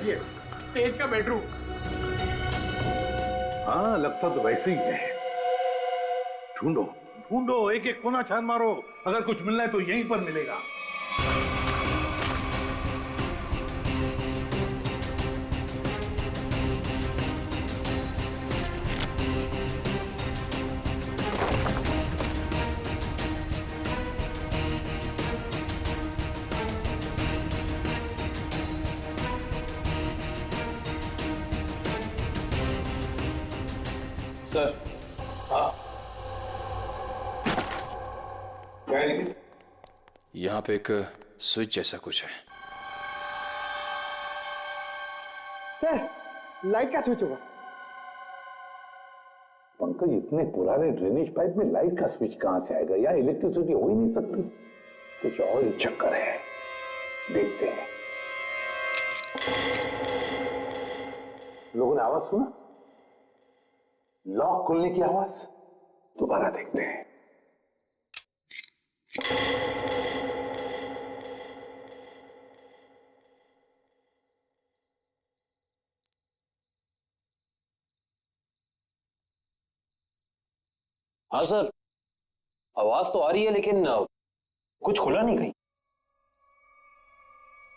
चाहिए, तेज का बेडरूम। हाँ, लगता तो वैसे ही है। ढूंढो ढूंढो, एक एक कोना छान मारो, अगर कुछ मिलना है तो यहीं पर मिलेगा। सर, यहाँ पे एक स्विच जैसा कुछ है। सर, लाइट का स्विच होगा। पंकज, इतने पुराने ड्रेनेज पाइप में लाइट का स्विच कहां से आएगा? यहाँ इलेक्ट्रिसिटी हो ही नहीं सकती। कुछ और ही चक्कर है, देखते हैं। लोगों ने आवाज सुना? लॉक खुलने की आवाज। दोबारा देखते हैं। हाँ सर, आवाज तो आ रही है लेकिन कुछ खुला नहीं कहीं।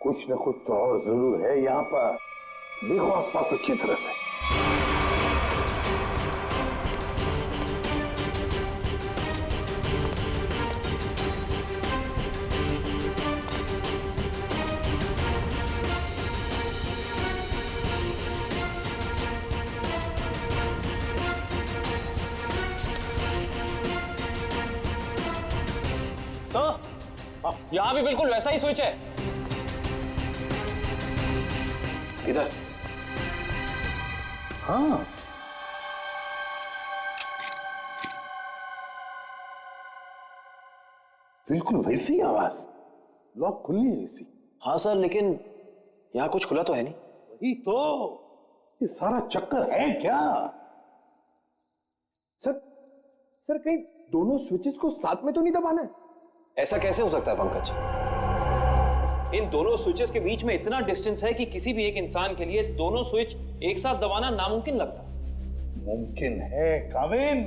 कुछ न कुछ तो और जरूर है यहाँ पर। देखो आसपास अच्छी तरह से। सर, यहाँ भी बिल्कुल वैसा ही स्विच है। इधर। हाँ, बिल्कुल वैसी आवाज। लॉक खुलनी है इसी। हाँ सर, लेकिन यहाँ कुछ खुला तो है नहीं। वही तो, ये सारा चक्कर है क्या? सर कहीं दोनों स्विचेस को साथ में तो नहीं दबाना है? ऐसा कैसे हो सकता है पंकज? इन दोनों स्विचेस के बीच में इतना डिस्टेंस है कि किसी भी एक इंसान के लिए दोनों स्विच एक साथ दबाना नामुमकिन लगता। मुमकिन है काविन,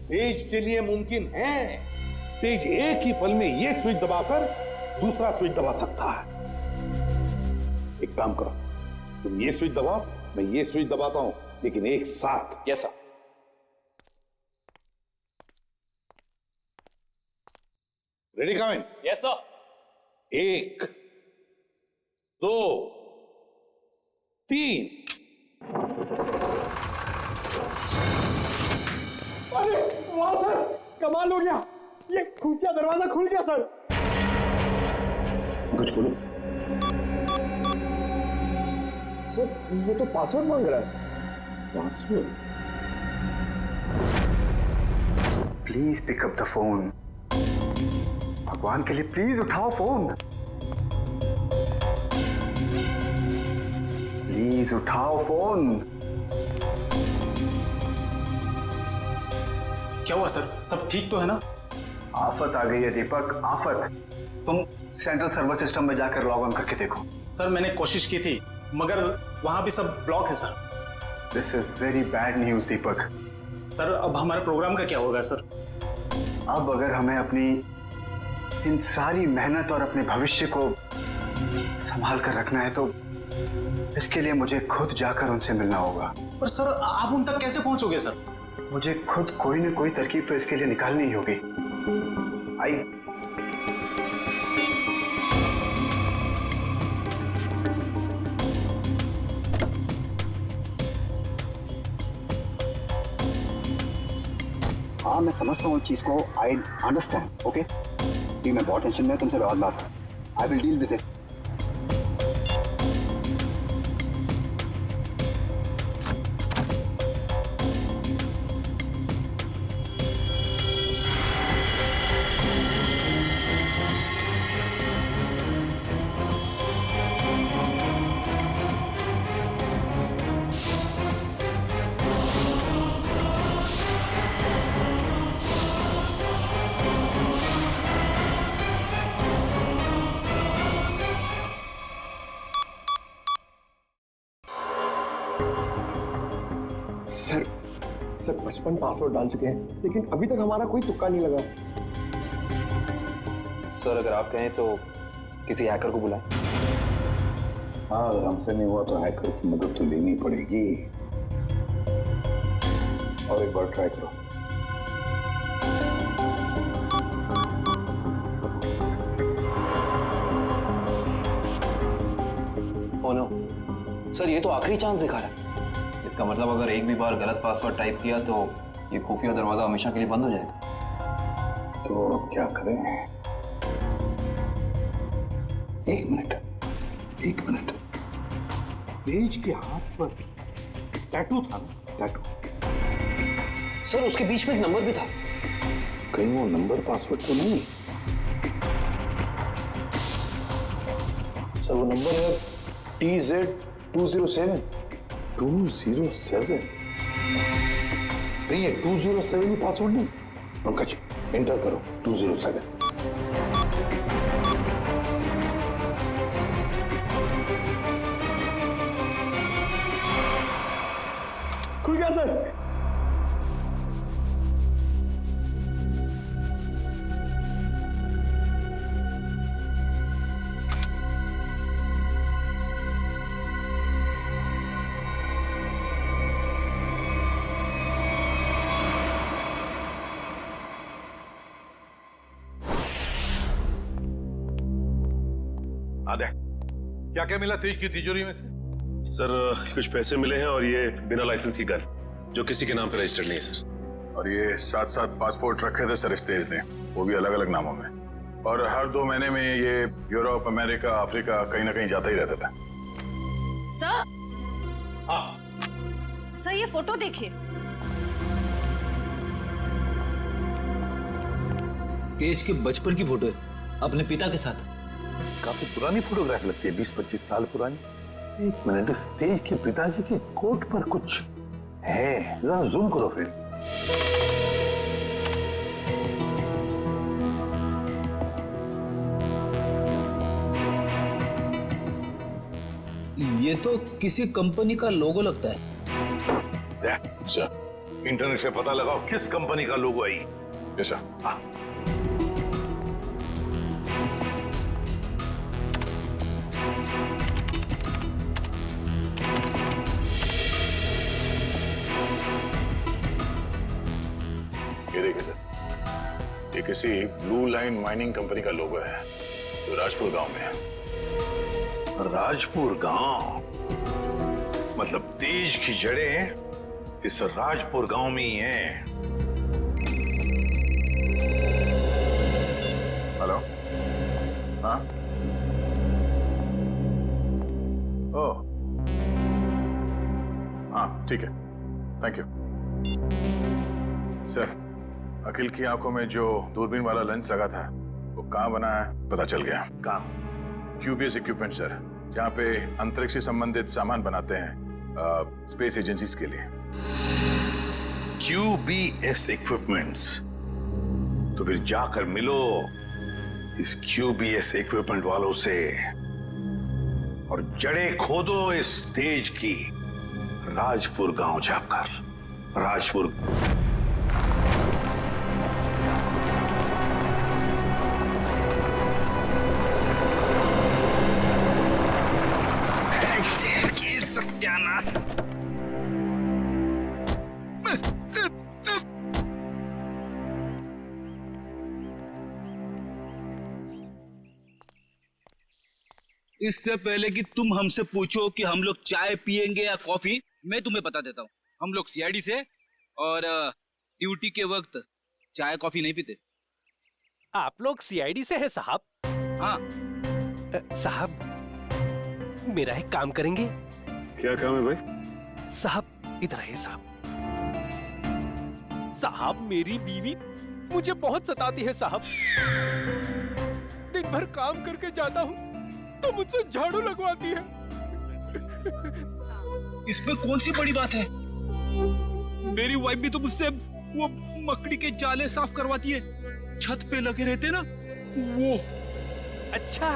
तेज के लिए मुमकिन है। तेज एक ही पल में ये स्विच दबाकर दूसरा स्विच दबा सकता है। एक काम करो, तुम ये स्विच दबाओ, मैं ये स्विच दबाता हूं, लेकिन एक साथ। Yes sir. Ready Kavin? Yes sir. 1 2 3। अरे वाह सर, कमाल हो गया, ये खुफिया दरवाजा खुल गया सर। कुछ बोलो। सर ये तो पासवर्ड मांग रहा है। Password? Please pick up the phone. भगवान के लिए प्लीज उठाओ फोन। प्लीज उठाओ फोन। क्या हुआ सर, सब ठीक तो है ना? आफत आ गई है दीपक, आफत। तुम सेंट्रल सर्वर सिस्टम में जाकर लॉग ऑन करके देखो। सर मैंने कोशिश की थी मगर वहां भी सब ब्लॉक है sir. This is very bad news Deepak. Sir अब हमारे प्रोग्राम का क्या होगा सर? अब अगर हमें अपनी इन सारी मेहनत और अपने भविष्य को संभाल कर रखना है तो इसके लिए मुझे खुद जाकर उनसे मिलना होगा। पर सर आप उन तक कैसे पहुंचोगे सर? मुझे खुद कोई न कोई तरकीब तो इसके लिए निकालनी ही होगी। आई हाँ, मैं समझता हूँ चीज को। I understand. ओके, मैं बहुत टेंशन में, तुमसे बाद बात। I will deal with it. Sir 55 password डाल चुके हैं, लेकिन अभी तक हमारा कोई तुक्का नहीं लगा। सर अगर आप कहें तो किसी हैकर को बुलाएं। हाँ, अगर हमसे नहीं हुआ तो हैकर की मदद तो लेनी पड़ेगी। और एक बार ट्राई करो। ओ नो सर, ये तो आखिरी चांस दिखा रहा है। इसका मतलब अगर एक भी बार गलत पासवर्ड टाइप किया तो ये खुफिया दरवाजा हमेशा के लिए बंद हो जाएगा। तो अब क्या करें? एक मिनट। तेज के हाथ पर टैटू था ना? टैटू। सर उसके बीच में एक नंबर भी था। कहीं वो नंबर पासवर्ड तो नहीं? सर वो नंबर है TZ207। 207? नहीं, ये 207 ही पासवर्ड नहीं। पंकज एंटर करो 207। खुल गया सर। आदे, क्या क्या मिला तेज की तिजोरी में से? सर कुछ पैसे मिले हैं और ये बिना लाइसेंस की गन जो किसी के नाम पे रजिस्टर्ड नहीं है सर। और ये 7 पासपोर्ट रखे थे सर इस तेज ने, वो भी अलग अलग नामों में। और हर 2 महीने में ये यूरोप, अमेरिका, अफ्रीका कहीं ना कहीं जाता ही रहता था। सर, सर ये फोटो देखिए। तेज के बचपन की फोटो है अपने पिता के साथ। काफी पुरानी फोटोग्राफ लगती है, 20-25 साल पुरानी। एक मिनट, इस तेज के पिताजी के कोट पर कुछ है, जरा जूम करो फिर। ये तो किसी कंपनी का लोगो लगता है। अच्छा, इंटरनेट से पता लगाओ किस कंपनी का लोगो है ये। ऐसा? हाँ। ये देखिए सर, ये किसी ब्लू लाइन माइनिंग कंपनी का लोगो है जो राजपुर गांव में है। राजपुर गांव मतलब तेज की जड़ें इस राजपुर गांव में ही हैं। हेलो? हाँ? ओह, हाँ ठीक है, थैंक यू सर। अखिल की आंखों में जो दूरबीन वाला लेंस लगा था वो कहाँ बना है पता चल गया। कहाँ? QBS इक्विपमेंट सर, जहाँ पे अंतरिक्ष से संबंधित सामान बनाते हैं स्पेस एजेंसीज के लिए। QBS equipments? तो फिर जाकर मिलो इस QBS इक्विपमेंट वालों से और जड़ें खोदो इस तेज की राजपुर गांव जाकर। राजपुर सत्यानाश। इससे पहले कि तुम हमसे पूछो कि हम लोग चाय पियेंगे या कॉफी, मैं तुम्हें बता देता हूँ, हम लोग CID से और ड्यूटी के वक्त चाय कॉफी नहीं पीते। आप लोग CID से हैं साहब? हाँ। साहब मेरा एक काम करेंगे? क्या काम है भाई? साहब इधर आइए साहब। साहब मेरी बीवी मुझे बहुत सताती है साहब। दिन भर काम करके जाता हूँ तो मुझसे झाड़ू लगवाती है। इसमें कौन सी बड़ी बात है? मेरी वाइफ भी तो मुझसे वो मकड़ी के जाले साफ करवाती है, छत पे लगे रहते ना वो। अच्छा,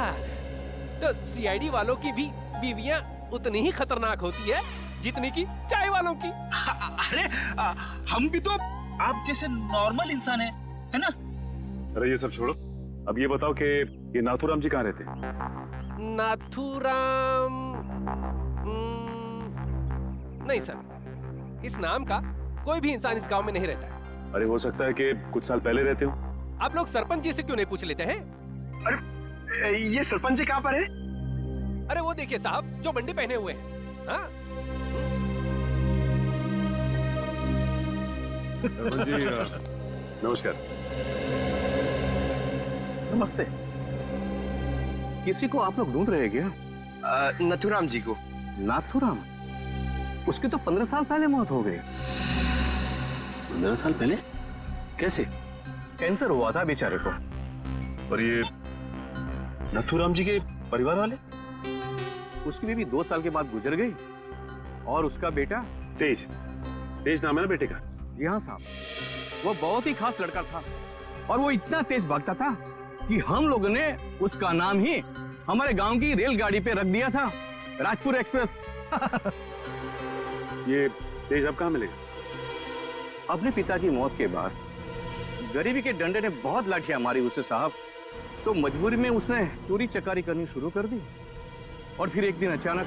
तो CID वालों की भी बीवियां उतनी ही खतरनाक होती है? जितनी की चाय वालों की। अरे हम भी तो आप जैसे नॉर्मल इंसान है ना? अरे ये सब छोड़ो, अब ये बताओ कि ये नाथूराम जी कहाँ रहते हैं? नाथूराम नहीं सर, इस नाम का कोई भी इंसान इस गांव में नहीं रहता है। अरे हो सकता है कि कुछ साल पहले रहते हो। आप लोग सरपंच जी से क्यों नहीं पूछ लेते हैं? अरे ये सरपंच जी कहाँ पर है? अरे वो देखिए साहब, जो बंडी पहने हुए हैं। हाँ? सरपंच जी नमस्कार। नमस्ते। किसी को आप लोग ढूंढ रहे हैं क्या? नथुराम जी को। नाथूराम? उसकी तो 15 साल पहले मौत हो गई। 15 साल पहले? कैसे? कैंसर हुआ था बेचारे को। और ये नाथूराम जी के परिवार वाले? उसकी बीवी 2 साल के बाद गुजर गई और उसका बेटा तेज। तेज नाम है ना बेटे का? जी हाँ साहब, वो बहुत ही खास लड़का था और वो इतना तेज भागता था कि हम लोगों ने उसका नाम ही हमारे गांव की रेलगाड़ी पे रख दिया था, राजपुर एक्सप्रेस। ये तेज अब कहाँ मिलेगा? अपने पिता की मौत के बाद गरीबी के डंडे ने बहुत लाठियां मारी उसे साहब, तो मजबूरी में उसने चोरी चकारी करनी शुरू कर दी। और फिर एक दिन अचानक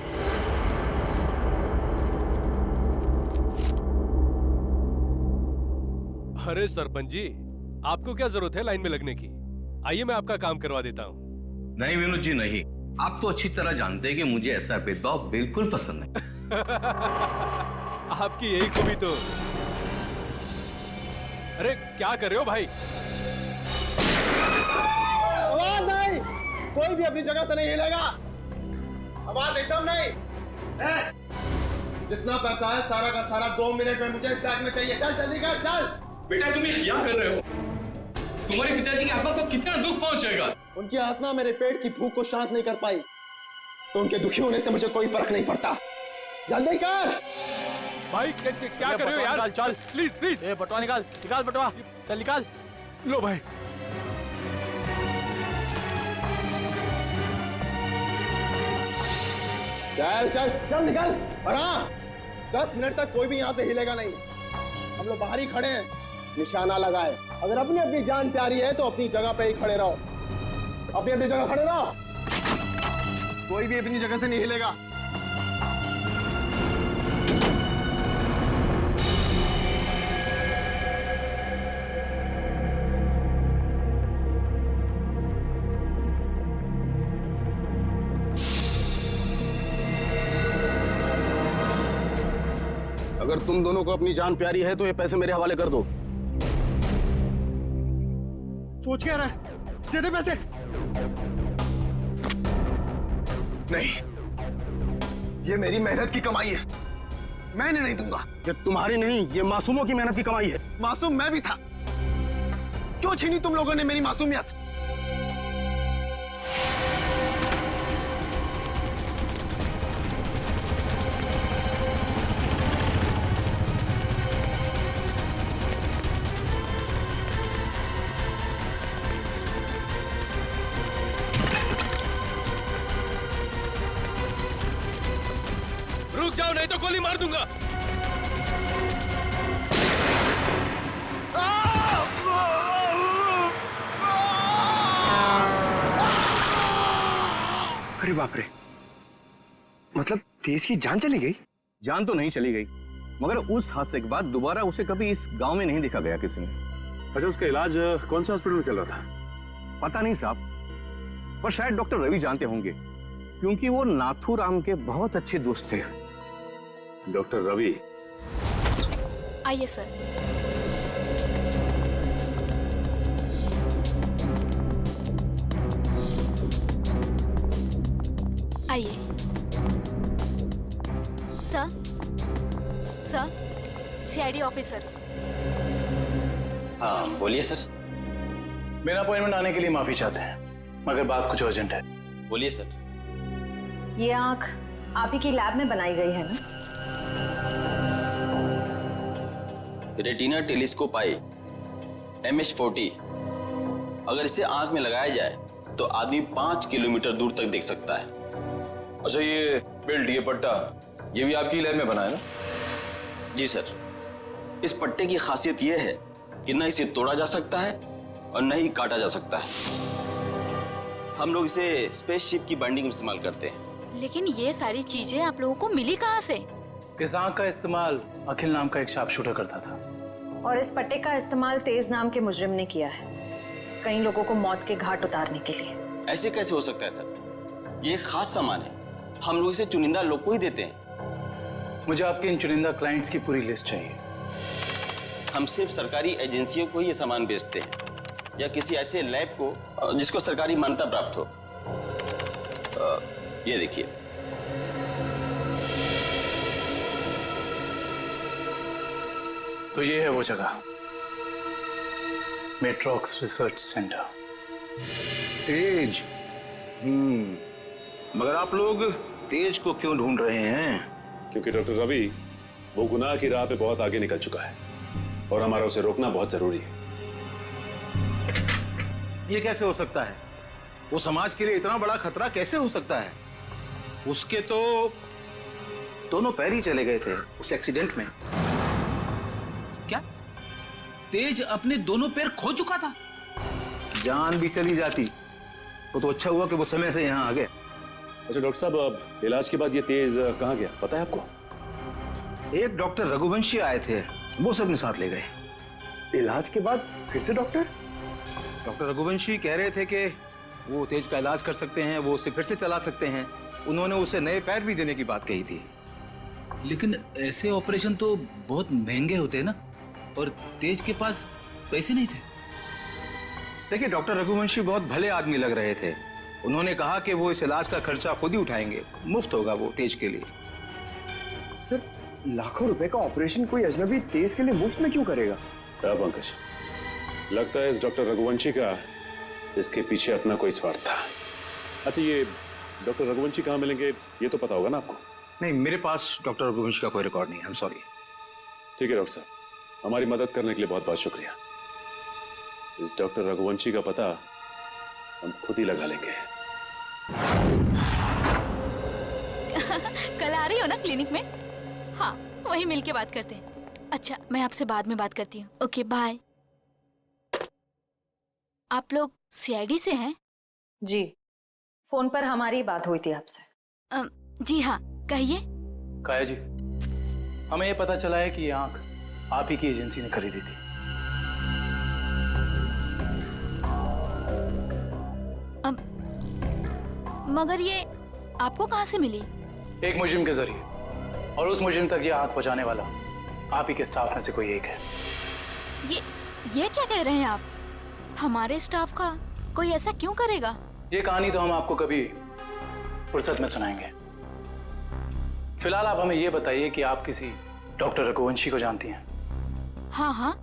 अरे सरपंच जी, आपको क्या जरूरत है लाइन में लगने की? आइए मैं आपका काम करवा देता हूँ। नहीं विनोद जी नहीं, आप तो अच्छी तरह जानते हैं कि मुझे ऐसा भेदभाव बिल्कुल पसंद नहीं। आपकी यही खूबी तो। अरे क्या कर रहे हो भाई? आवाज नहीं, कोई भी अपनी जगह से नहीं हिलेगा। आवाज एकदम नहीं। जितना पैसा है सारा का सारा 2 मिनट में मुझे इस बैग में चाहिए। चल जल्दी कर, चल। बेटा तुम ये क्या कर रहे हो? तुम्हारे पिताजी की आत्मा को कितना दुख पहुंचेगा? उनकी आत्मा मेरे पेट की भूख को शांत नहीं कर पाई, तो उनके दुखी होने से मुझे कोई फर्क नहीं पड़ता। जल्दी कर भाई। क्या कर रहे हो यार? चल प्लीज प्लीज। ये बटुआ निकाल, निकाल बटुआ, चल निकाल। लो भाई। चल चल चल निकाल। और हाँ, 10 मिनट तक कोई भी यहाँ से हिलेगा नहीं। हम लोग बाहर ही खड़े हैं, निशाना लगाए। अगर अपनी अपनी जान प्यारी है तो अपनी जगह पे ही खड़े रहो। अपनी अपनी जगह खड़े रहो, कोई भी अपनी जगह से नहीं हिलेगा। अगर तुम दोनों को अपनी जान प्यारी है तो ये पैसे मेरे हवाले कर दो। सोच क्या रहा है? दे दे पैसे। नहीं, ये मेरी मेहनत की कमाई है, मैंने नहीं दूंगा। ये तुम्हारी नहीं, ये मासूमों की मेहनत की कमाई है। मासूम मैं भी था, क्यों छीनी तुम लोगों ने मेरी मासूमियत? रुक जाओ नहीं तो गोली मार दूंगा। अरे बाप रे, मतलब तेज की जान चली गई? जान तो नहीं चली गई, मगर उस हादसे के बाद दोबारा उसे कभी इस गांव में नहीं देखा गया किसी ने। अच्छा, उसका इलाज कौन से हॉस्पिटल में चल रहा था? पता नहीं साहब, पर शायद डॉक्टर रवि जानते होंगे, क्योंकि वो नाथूराम के बहुत अच्छे दोस्त थे। डॉक्टर रवि? आइए सर। आइए सर। Sir, CID officers. हाँ बोलिए सर। मेरा अपॉइंटमेंट आने के लिए माफी चाहते हैं, मगर बात कुछ अर्जेंट है। बोलिए सर। ये आंख आप ही की लैब में बनाई गई है ना? रेटिना टेलीस्कोप आई MS40, अगर इसे आंख में लगाया जाए तो आदमी 5 किलोमीटर दूर तक देख सकता है। अच्छा, ये बेल्ट, ये पट्टा ये भी आपकी लैब में बना है ना? जी सर, इस पट्टे की खासियत यह है कि न इसे तोड़ा जा सकता है और न ही काटा जा सकता है। हम लोग इसे स्पेसशिप की बाइंडिंग में इस्तेमाल करते हैं। लेकिन ये सारी चीजें आप लोगों को मिली कहाँ से? इस आंख का इस्तेमाल अखिल नाम का एक शार्प शूटर करता था। और इस पट्टे का इस्तेमाल तेज नाम के मुजरिम ने किया है, कई लोगों को मौत के घाट उतारने के लिए। ऐसे कैसे हो सकता है सर? ये खास सामान है, हम लोग इसे चुनिंदा लोग को ही देते हैं। मुझे आपके इन चुनिंदा क्लाइंट्स की पूरी लिस्ट चाहिए। हम सिर्फ सरकारी एजेंसियों को ही ये सामान बेचते हैं या किसी ऐसे लैब को जिसको सरकारी मान्यता प्राप्त हो। ये देखिए, तो ये है वो जगह, मेट्रॉक्स रिसर्च सेंटर। तेज। मगर आप लोग तेज को क्यों ढूंढ रहे हैं? क्योंकि डॉक्टर रवि वो गुनाह की राह पे बहुत आगे निकल चुका है और हमारा उसे रोकना बहुत जरूरी है। ये कैसे हो सकता है? वो समाज के लिए इतना बड़ा खतरा कैसे हो सकता है? उसके तो दोनों पैर ही चले गए थे उस एक्सीडेंट में। क्या तेज अपने दोनों पैर खो चुका था? जान भी चली जाती तो अच्छा हुआ कि वो समय से यहाँ आ गए। अच्छा डॉक्टर साहब, अब इलाज के बाद ये तेज कहाँ गया पता है आपको? एक डॉक्टर रघुवंशी आए थे, वो सब ने साथ ले गए। इलाज के बाद फिर से डॉक्टर रघुवंशी कह रहे थे कि वो तेज का इलाज कर सकते हैं, वो उसे फिर से चला सकते हैं। उन्होंने उसे नए पैर भी देने की बात कही थी। लेकिन ऐसे ऑपरेशन तो बहुत महंगे होते हैं ना, और तेज के पास पैसे नहीं थे। देखिए, डॉक्टर रघुवंशी बहुत भले आदमी लग रहे थे। उन्होंने कहा कि वो इस इलाज का खर्चा खुद ही उठाएंगे, मुफ्त होगा वो तेज के लिए। सर, लाखों रुपए का ऑपरेशन कोई अजनबी तेज के लिए मुफ्त में क्यों करेगा? पंकज, लगता है इस डॉक्टर रघुवंशी का इसके पीछे अपना कोई स्वार्थ था। अच्छा, ये डॉक्टर रघुवंशी कहाँ मिलेंगे ये तो पता होगा ना आपको? नहीं, मेरे पास डॉक्टर रघुवंशी का कोई रिकॉर्ड नहीं है। I am sorry. ठीक है डॉक्टर साहब, हमारी मदद करने के लिए बहुत बहुत शुक्रिया। इस डॉक्टर रघुवंशी का पता हम खुद ही लगा लेंगे। कल आ रही हो ना क्लिनिक में? हाँ, वहीं मिलके बात करते हैं। अच्छा, मैं आपसे बाद में बात करती हूँ। Okay, bye. आप लोग सीआईडी से हैं? जी, फोन पर हमारी बात हुई थी आपसे। जी हाँ, कहिए। काया जी, हमें ये पता चला है कि ये आंख आप ही की एजेंसी ने खरीदी थी। मगर ये आपको कहाँ से मिली? एक मुजरिम के जरिए, और उस मुजरिम तक ये आंख पहुंचाने वाला आप ही के स्टाफ में से कोई एक है। ये क्या कह रहे हैं आप? हमारे स्टाफ का कोई ऐसा क्यों करेगा? ये कहानी तो हम आपको कभी फुर्सत में सुनाएंगे। फिलहाल आप हमें ये बताइए कि आप किसी डॉक्टर रघुवंशी को जानती हैं? हाँ हाँ,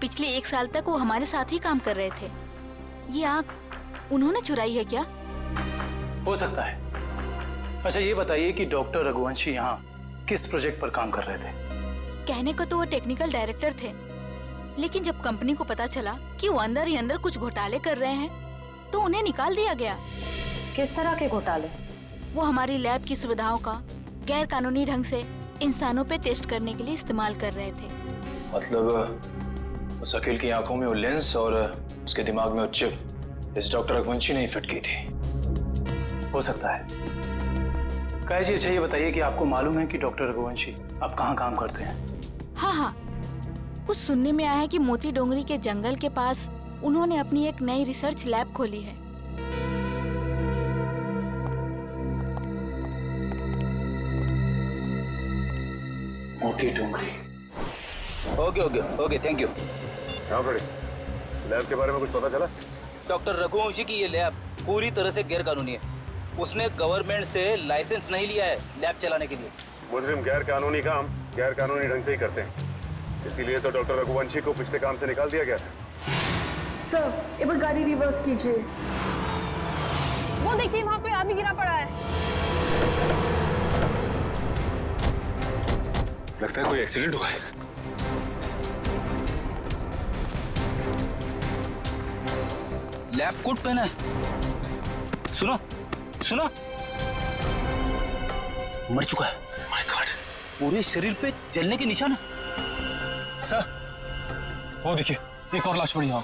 पिछले 1 साल तक वो हमारे साथ ही काम कर रहे थे। ये आंख उन्होंने चुराई है क्या? हो सकता है। अच्छा, ये बताइए कि डॉक्टर रघुवंशी यहाँ किस प्रोजेक्ट पर काम कर रहे थे? कहने को तो वो टेक्निकल डायरेक्टर थे, लेकिन जब कंपनी को पता चला कि वो अंदर ही अंदर कुछ घोटाले कर रहे हैं तो उन्हें निकाल दिया गया। किस तरह के घोटाले? वो हमारी लैब की सुविधाओं का गैर कानूनी ढंग से इंसानों पे टेस्ट करने के लिए इस्तेमाल कर रहे थे। मतलब उस अखिल की आंखों में वो लेंस और उसके दिमाग में वो चिप इस डॉक्टर रघुवंशी ने ही फिट की थी। हो सकता है। काया जी, अच्छा ये बताइए कि आपको मालूम है कि डॉक्टर रघुवंशी आप कहाँ काम करते हैं? हाँ हाँ, कुछ सुनने में आया है कि मोती डोंगरी के जंगल के पास उन्होंने अपनी एक नई रिसर्च लैब खोली है। मोती डोंगरी। Okay, thank you. हाँ बड़े, लैब के बारे में कुछ पता चला? डॉक्टर रघुवंशी की ये लैब पूरी तरह से गैर कानूनी है। उसने गवर्नमेंट से लाइसेंस नहीं लिया है लैब चलाने के लिए। मुजरिम गैर कानूनी काम गैर कानूनी ढंग से ही करते हैं, इसीलिए तो डॉक्टर रघुवंशी को पिछले काम से निकाल दिया गया था। सर, एक बार गाड़ी रिवर्स कीजिए। वो देखिए, वहाँ कोई आदमी गिरा पड़ा है। लगता है कोई एक्सीडेंट हुआ है। लैब कोट पहना है। सुनो, मर चुका है। पूरे शरीर पे जलने के निशान है। सर, वो देखिए, एक और लाश पड़ी वहां।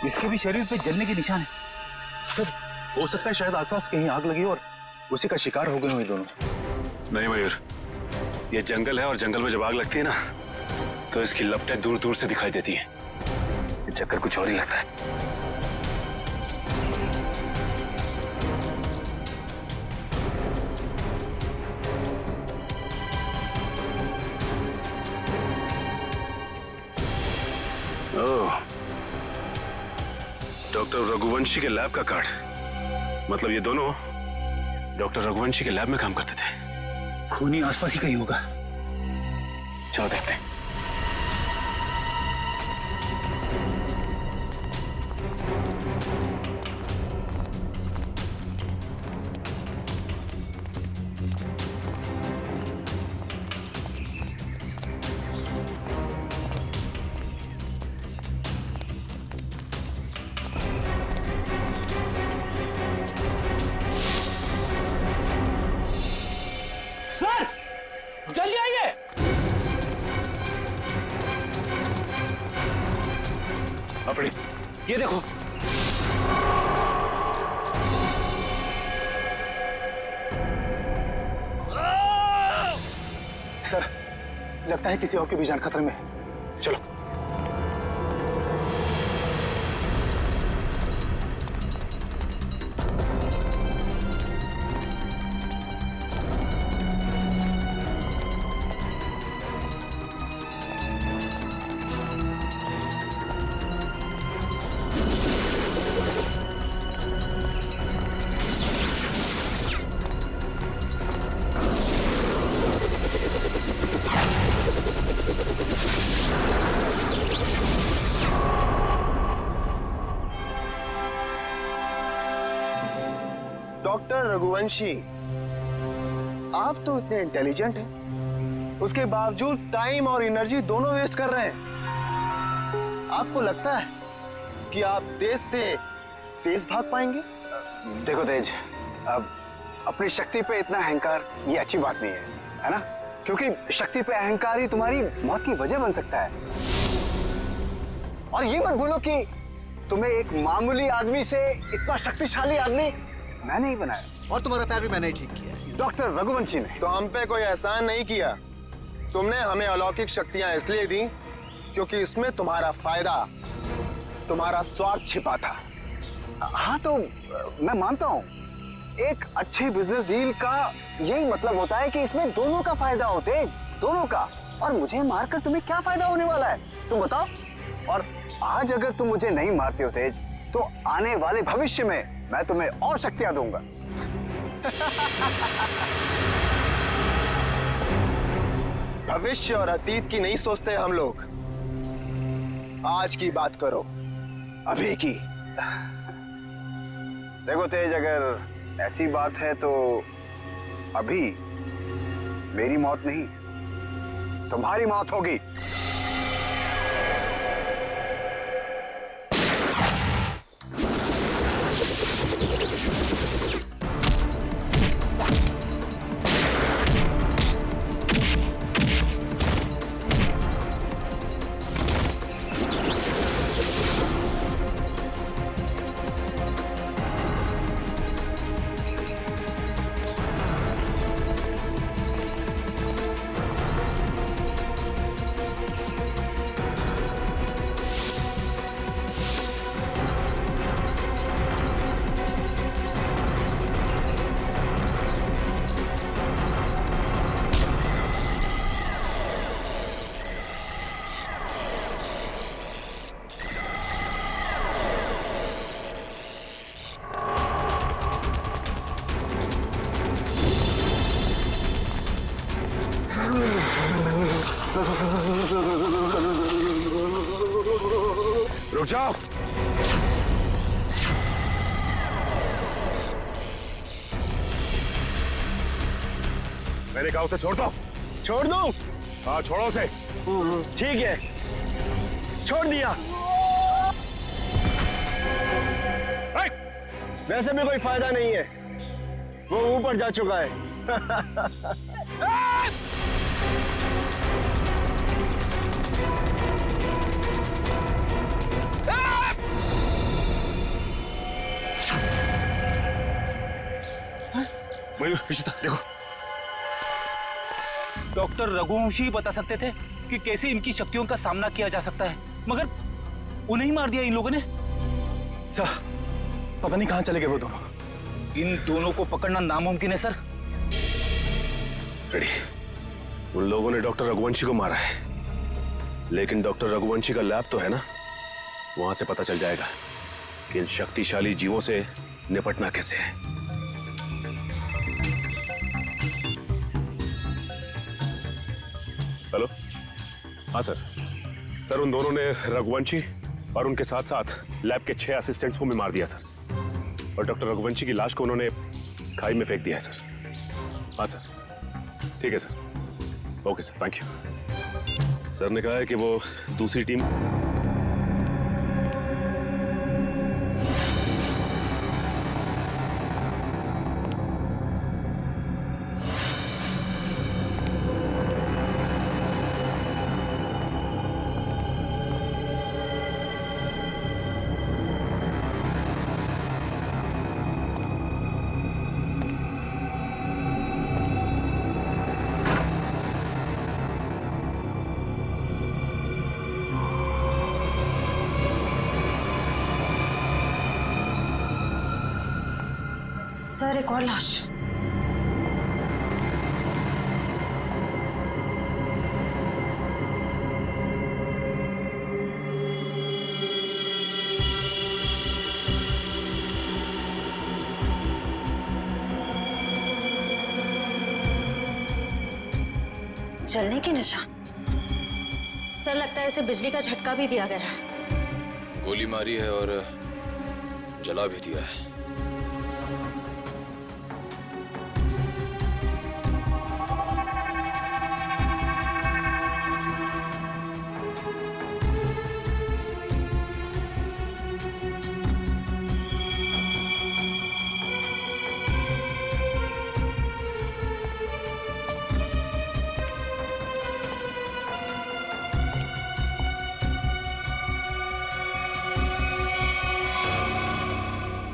इसके भी शरीर पे जलने के निशान है। सर, हो सकता है शायद आसपास कहीं आग लगी और उसी का शिकार हो गए हो ये दोनों। नहीं मयूर, ये जंगल है और जंगल में जब आग लगती है ना तो इसकी लपटें दूर दूर से दिखाई देती हैं। ये चक्कर कुछ और ही लगता है। ओह, डॉक्टर रघुवंशी के लैब का कार्ड। मतलब ये दोनों डॉक्टर रघुवंशी के लैब में काम करते थे। खूनी आसपास ही कहीं होगा। चलो देखते हैं। सर, जल्दी आइए। अपनी ये देखो। सर, लगता है किसी और की भी जान खतरे में है। चलो। डॉक्टर रघुवंशी, आप तो इतने इंटेलिजेंट हैं, उसके बावजूद टाइम और एनर्जी दोनों वेस्ट कर रहे हैं। आपको लगता है कि आप तेज से तेज भाग पाएंगे? देखो तेज, अब अपनी शक्ति पे इतना अहंकार ये अच्छी बात नहीं है ना? क्योंकि शक्ति पे अहंकार ही तुम्हारी मौत की वजह बन सकता है। और ये मत भूलो कि तुम्हें एक मामूली आदमी से इतना शक्तिशाली आदमी मैंने ही बनाया। और तुम्हारा पैर भी मैंने ही ठीक किया। डॉक्टर रघुवंशी ने। तो हम पे कोई एहसान नहीं किया। तुमने हमें अलौकिक शक्तियां इसलिए दी क्योंकि इसमें तुम्हारा फायदा, तुम्हारा स्वार्थ छिपा था। हाँ, तो मैं मानता हूँ एक अच्छे बिजनेस डील का यही मतलब होता है कि इसमें दोनों का फायदा हो तेज, दोनों का। और मुझे मारकर तुम्हें क्या फायदा होने वाला है तुम बताओ? और आज अगर तुम मुझे नहीं मारते हो तेज, तो आने वाले भविष्य में मैं तुम्हें और शक्तियां दूंगा। भविष्य और अतीत की नहीं सोचते हम लोग। आज की बात करो, अभी की। देखो तेज, अगर ऐसी बात है तो अभी मेरी मौत नहीं, तुम्हारी मौत होगी। रुक जाओ। मैंने कहा उसे छोड़ दो। छोड़ दूं? हाँ छोड़ो उसे। ठीक है, छोड़ दिया। वैसे भी कोई फायदा नहीं है, वो ऊपर जा चुका है। देखो, डॉक्टर रघुवंशी ही बता सकते थे कि कैसे इनकी शक्तियों का सामना किया जा सकता है, मगर उन्हें ही मार दिया इन लोगों ने। सर, पता नहीं कहां चले गए वो दोनों। इन दोनों को पकड़ना नामुमकिन है सर। रेडी, उन लोगों ने डॉक्टर रघुवंशी को मारा है, लेकिन डॉक्टर रघुवंशी का लैब तो है ना, वहां से पता चल जाएगा कि इन शक्तिशाली जीवों से निपटना कैसे है। हेलो, हाँ सर। सर, उन दोनों ने रघुवंशी और उनके साथ साथ लैब के 6 असिस्टेंट्स को भी मार दिया सर, और डॉक्टर रघुवंशी की लाश को उन्होंने खाई में फेंक दिया है सर। हाँ सर, ठीक है sir. Okay sir, thank you. Sir ने कहा है कि वो दूसरी टीम सर, एक और लाश। जलने के निशान। सर, लगता है इसे बिजली का झटका भी दिया गया है। गोली मारी है और जला भी दिया है।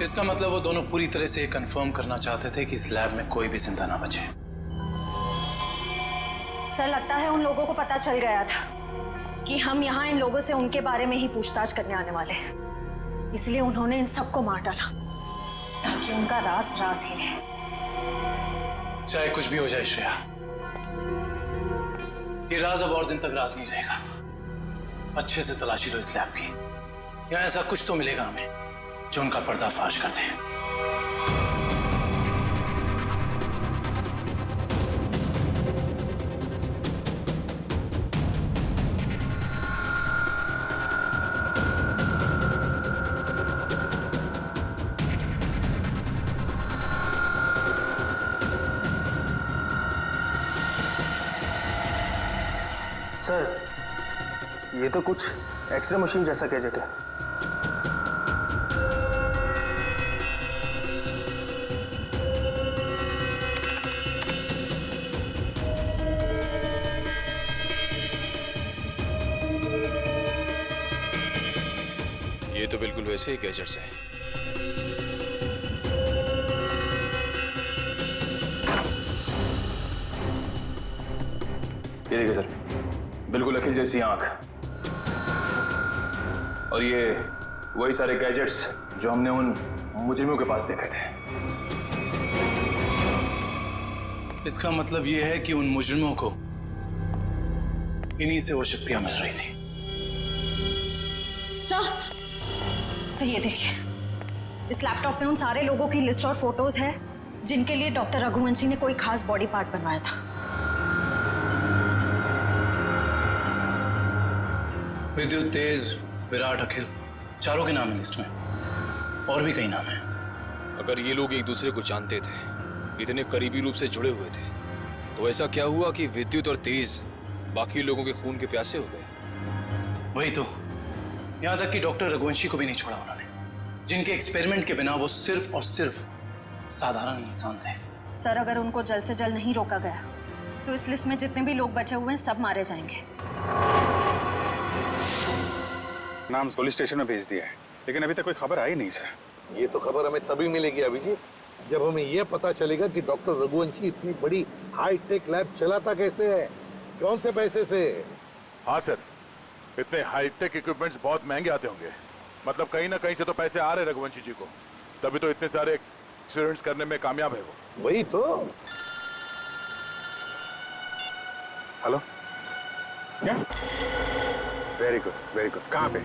इसका मतलब वो दोनों पूरी तरह से कंफर्म करना चाहते थे कि इस लैब में कोई भी जिंदा ना बचे। सर, लगता है उन लोगों को पता चल गया था कि हम यहाँ इन लोगों से उनके बारे में ही पूछताछ करने आने वाले हैं, इसलिए उन्होंने इन सबको मार डाला ताकि उनका राज राज ही रहे। चाहे कुछ भी हो जाए श्रेया, ये राज अब और दिन तक राज नहीं रहेगा। अच्छे से तलाशी लो इस लैब की, या ऐसा कुछ तो मिलेगा हमें जो उनका पर्दाफाश कर दे। सर, ये तो कुछ एक्सरे मशीन जैसा गैजेट है। ये तो बिल्कुल वैसे ही गैजेट्स हैं। ये देखिए सर, बिल्कुल अखिल जैसी आंख, और ये वही सारे गैजेट्स जो हमने उन मुजरिमों के पास देखे थे। इसका मतलब ये है कि उन मुजरिमों को इन्हीं से वो शक्तियां मिल रही थी। सर, ये देखिए, इस लैपटॉप में उन सारे लोगों की लिस्ट और फोटोज है जिनके लिए डॉक्टर रघुवंशी ने कोई खास बॉडी पार्ट बनवाया था। विद्युत, तेज, विराट, अखिल, चारों के नाम है लिस्ट में, और भी कई नाम हैं। अगर ये लोग एक दूसरे को जानते थे, इतने करीबी रूप से जुड़े हुए थे, तो तो ऐसा क्या हुआ कि विद्युत और तेज बाकी लोगों के खून के प्यासे हो गए? वही तो, यहाँ तक कि डॉक्टर रघुवंशी को भी नहीं छोड़ा उन्होंने, जिनके एक्सपेरिमेंट के बिना वो सिर्फ और सिर्फ साधारण इंसान थे। सर, अगर उनको जल्द से जल्द नहीं रोका गया तो इस लिस्ट में जितने भी लोग बचे हुए हैं सब मारे जाएंगे। नाम पुलिस स्टेशन में भेज दिया है, लेकिन अभी तक कोई खबर आई नहीं सर। ये तो खबर हमें तभी मिलेगी अभिजीत, जब हमें यह पता चलेगा कि डॉक्टर रघुवंशी इतनी बड़ी हाईटेक लैब चलाता कैसे है, कौन से पैसे से। हाँ सर, इतने हाईटेक इक्विपमेंट्स बहुत महंगे आते होंगे। मतलब कहीं ना कहीं से तो पैसे आ रहे रघुवंशी जी को, तभी तो इतने सारे एक्सपेरिमेंट्स करने में कामयाब है वो। वही तो। हेलो, क्या? Very good, very good. कहाँ पे?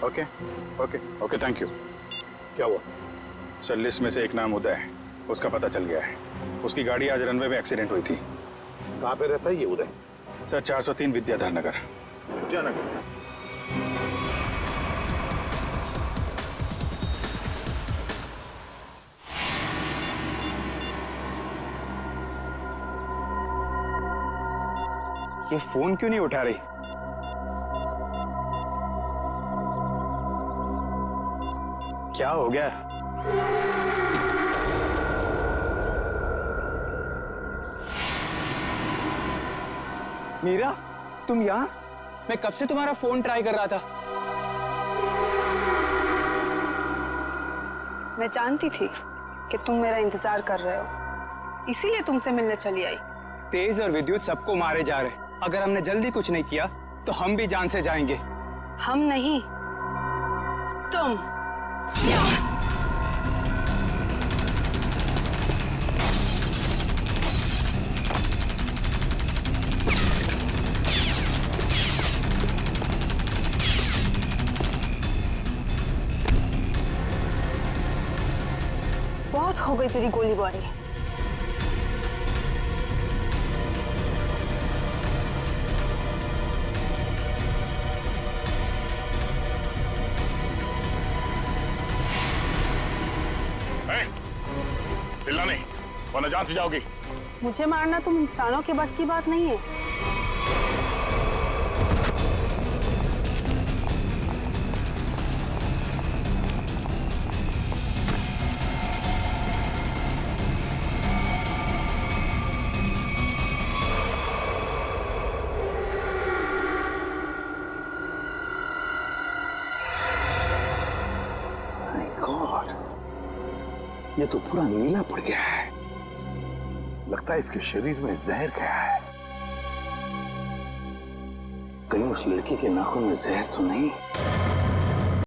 Okay okay okay, thank you. क्या हुआ? सर, लिस्ट में से एक नाम उदय है, उसका पता चल गया है। उसकी गाड़ी आज रनवे में एक्सीडेंट हुई थी। कहाँ पे रहता है ये उदय? सर, 403 विद्याधर नगर। विद्यानगर। ये फोन क्यों नहीं उठा रही? क्या हो गया? मीरा, तुम यहाँ? मैं कब से तुम्हारा फोन ट्राई कर रहा था। मैं जानती थी कि तुम मेरा इंतजार कर रहे हो, इसीलिए तुमसे मिलने चली आई। तेज और विद्युत सबको मारे जा रहे। अगर हमने जल्दी कुछ नहीं किया तो हम भी जान से जाएंगे। हम नहीं, तुम। बहुत हो गई तेरी गोलीबारी। चिल्ला नहीं, वरना जान से जाओगी। मुझे मारना तुम इंसानों के बस की बात नहीं है। ये तो पूरा नीला पड़ गया है। लगता है इसके शरीर में जहर गया है। कहीं उस लड़की के नाखून में जहर तो नहीं?